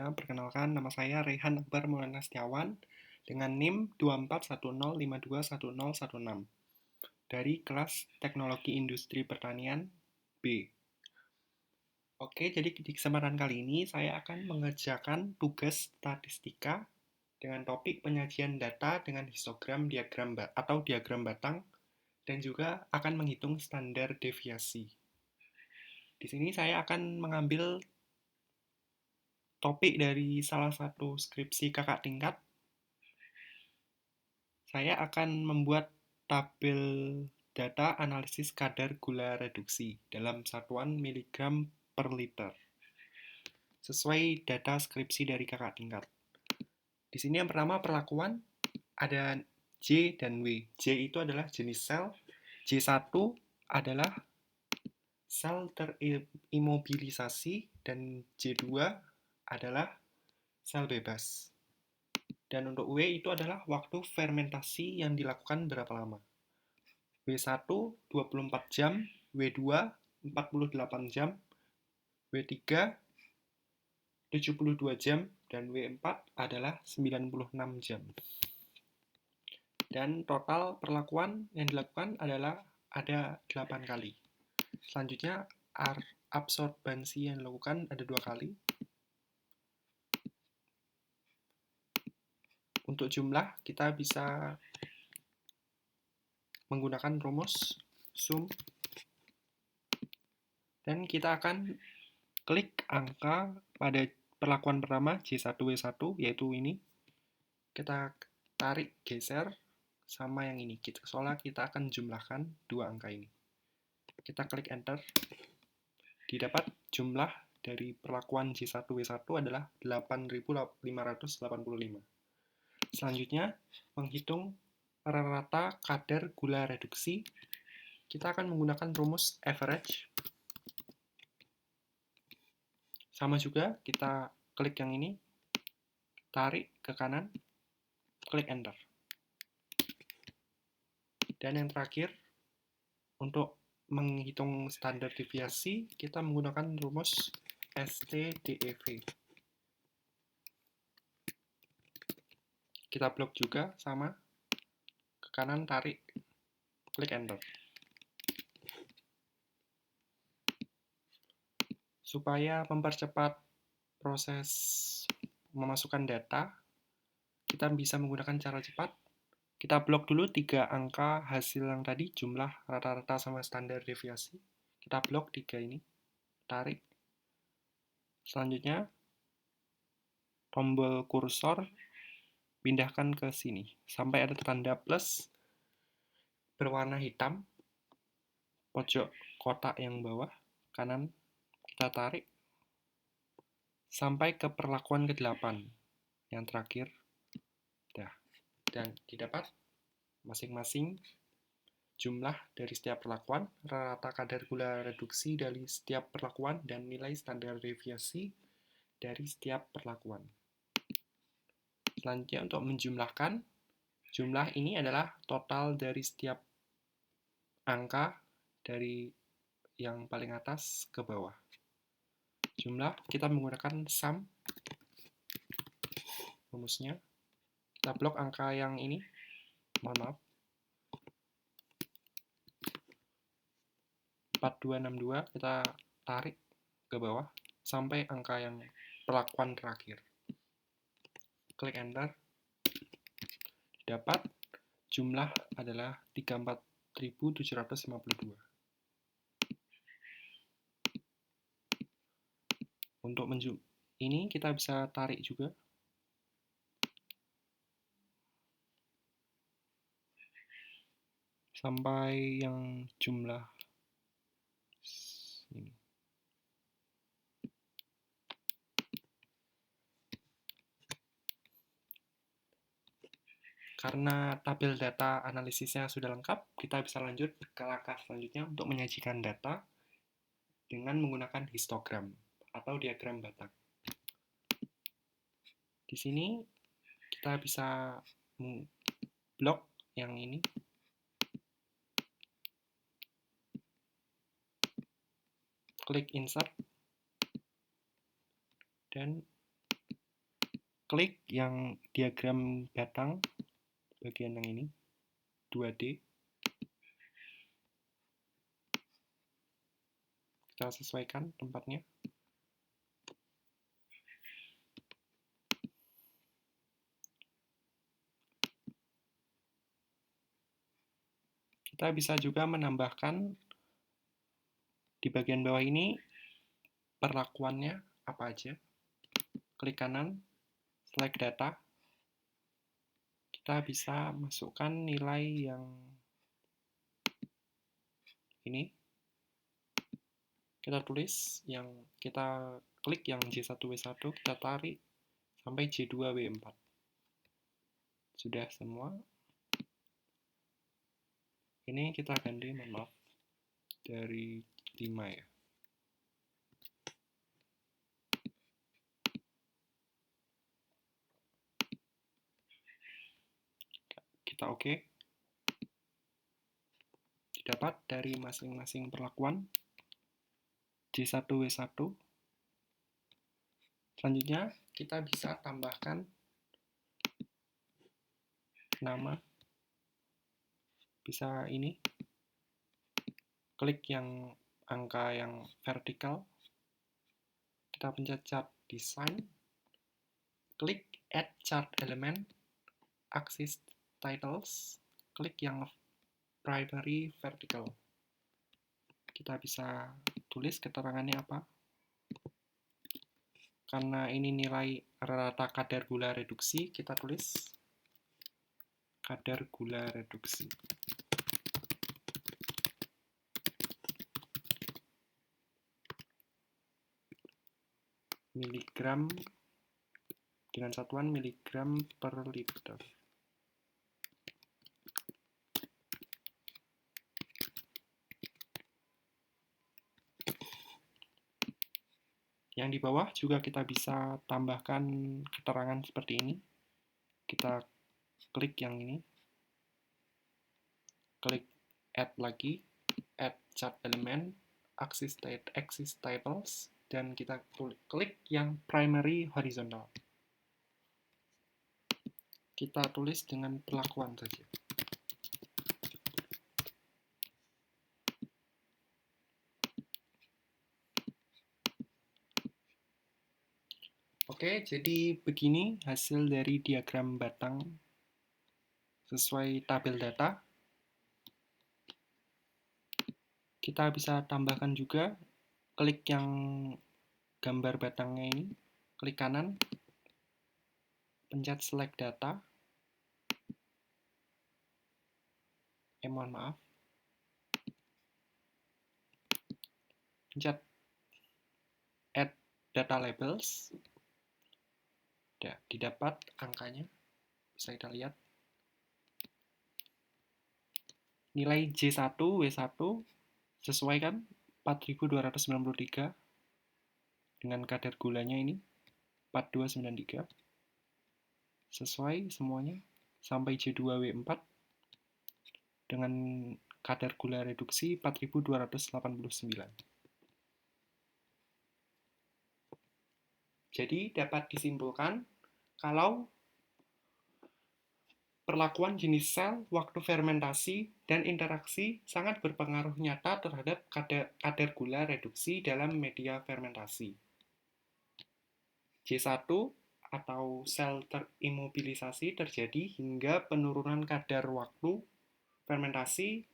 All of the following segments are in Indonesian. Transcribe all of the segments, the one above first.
semuanya, perkenalkan nama saya Rehan Akbar Maulana Setiawan dengan NIM 2410521016 dari kelas Teknologi Industri Pertanian B. Oke, jadi di kesempatan kali ini saya akan mengerjakan tugas statistika dengan topik penyajian data dengan histogram atau diagram batang dan juga akan menghitung standar deviasi. Di sini saya akan mengambil topik dari salah satu skripsi kakak tingkat. Saya akan membuat tabel data analisis kadar gula reduksi dalam satuan miligram per liter, sesuai data skripsi dari kakak tingkat. Di sini yang pertama perlakuan, ada J dan W. J itu adalah jenis sel, J1 adalah sel terimobilisasi, dan J2 adalah sel bebas. Dan untuk W itu adalah waktu fermentasi yang dilakukan berapa lama. W1 24 jam, W2 48 jam, W3 72 jam, dan W4 adalah 96 jam. Dan total perlakuan yang dilakukan adalah ada 8 kali. Selanjutnya absorbansi yang dilakukan ada 2 kali. Untuk jumlah kita bisa menggunakan rumus sum, dan kita akan klik angka pada perlakuan pertama J1W1, yaitu ini. Kita tarik geser sama yang ini, soalnya kita akan jumlahkan dua angka ini. Kita klik enter, didapat jumlah dari perlakuan J1W1 adalah 8.585. Selanjutnya, menghitung rata kadar gula reduksi. Kita akan menggunakan rumus average. Sama juga, kita klik yang ini, tarik ke kanan, klik enter. Dan yang terakhir, untuk menghitung standar deviasi, kita menggunakan rumus STDEV. Kita blok juga, sama, ke kanan, tarik, klik enter. Supaya mempercepat proses memasukkan data, kita bisa menggunakan cara cepat. Kita blok dulu 3 angka hasil yang tadi, jumlah, rata-rata, sama standar deviasi. Kita blok 3 ini, tarik. Selanjutnya, tombol kursor, pindahkan ke sini, sampai ada tanda plus berwarna hitam, pojok kotak yang bawah, kanan, kita tarik, sampai ke perlakuan ke-8, yang terakhir. Dan didapat masing-masing jumlah dari setiap perlakuan, rata kadar gula reduksi dari setiap perlakuan, dan nilai standar deviasi dari setiap perlakuan. Selanjutnya untuk menjumlahkan, jumlah ini adalah total dari setiap angka dari yang paling atas ke bawah. Jumlah kita menggunakan sum, rumusnya. Kita blok angka yang ini, mohon maaf, 4262, kita tarik ke bawah sampai angka yang perlakuan terakhir. Klik enter, dapat jumlah adalah 34.752. Untuk ini kita bisa tarik juga. Sampai yang jumlah ini. Karena tabel data analisisnya sudah lengkap, kita bisa lanjut ke langkah selanjutnya untuk menyajikan data dengan menggunakan histogram atau diagram batang. Di sini kita bisa blok yang ini, klik insert, dan klik yang diagram batang bagian yang ini 2D. Kita sesuaikan tempatnya. Kita bisa juga menambahkan di bagian bawah ini perlakuannya apa aja. Klik kanan, select data. Kita bisa masukkan nilai yang ini. Kita tulis yang kita klik yang J1W1, kita tarik sampai J2W4. Sudah semua. Ini kita ganti, mohon maaf, dari 5 ya. Kita oke. Didapat dari masing-masing perlakuan J1W1. Selanjutnya kita bisa tambahkan nama. Bisa ini. Klik yang angka yang vertikal. Kita pencet chart design. Klik add chart element. Axis titles. Klik yang primary vertical. Kita bisa tulis keterangannya apa. Karena ini nilai rata kadar gula reduksi, kita tulis kadar gula reduksi. Miligram dengan satuan miligram per liter. Yang di bawah juga kita bisa tambahkan keterangan seperti ini. Kita klik yang ini. Klik add lagi, add chart element, axis titles, dan kita klik yang primary horizontal. Kita tulis dengan perlakuan saja. Oke, jadi begini hasil dari diagram batang sesuai tabel data. Kita bisa tambahkan juga, klik yang gambar batangnya ini, klik kanan, pencet select data. Mohon maaf. Pencet add data labels. Didapat angkanya, bisa kita lihat. Nilai J1W1 sesuai kan 4293 dengan kadar gulanya ini 4293. Sesuai semuanya sampai J2W4 dengan kadar gula reduksi 4289. Jadi dapat disimpulkan kalau perlakuan jenis sel, waktu fermentasi, dan interaksi sangat berpengaruh nyata terhadap kadar gula reduksi dalam media fermentasi. J1 atau sel terimobilisasi terjadi hingga penurunan kadar waktu fermentasi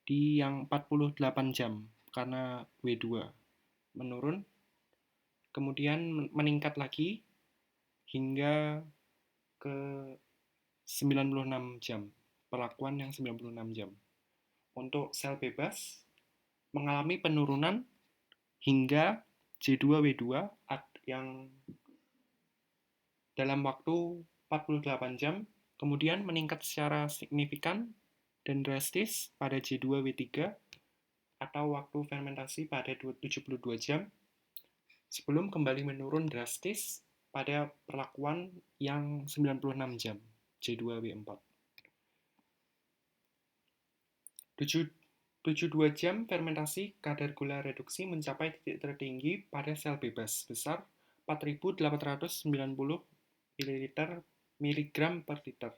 di yang 48 jam karena W2 menurun, kemudian meningkat lagi hingga ke 96 jam, perlakuan yang 96 jam. Untuk sel bebas mengalami penurunan hingga J2W2 yang dalam waktu 48 jam, kemudian meningkat secara signifikan dan drastis pada J2W3 atau waktu fermentasi pada 72 jam, sebelum kembali menurun drastis pada perlakuan yang 96 jam, J2W4. 72 jam fermentasi, kadar gula reduksi mencapai titik tertinggi pada sel bebas besar 4.890 miligram per liter,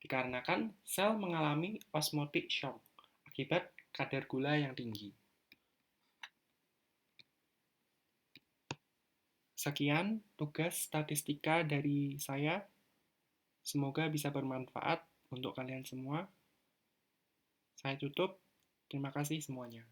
dikarenakan sel mengalami osmotic shock akibat kadar gula yang tinggi. Sekian tugas statistika dari saya. Semoga bisa bermanfaat untuk kalian semua. Saya tutup. Terima kasih semuanya.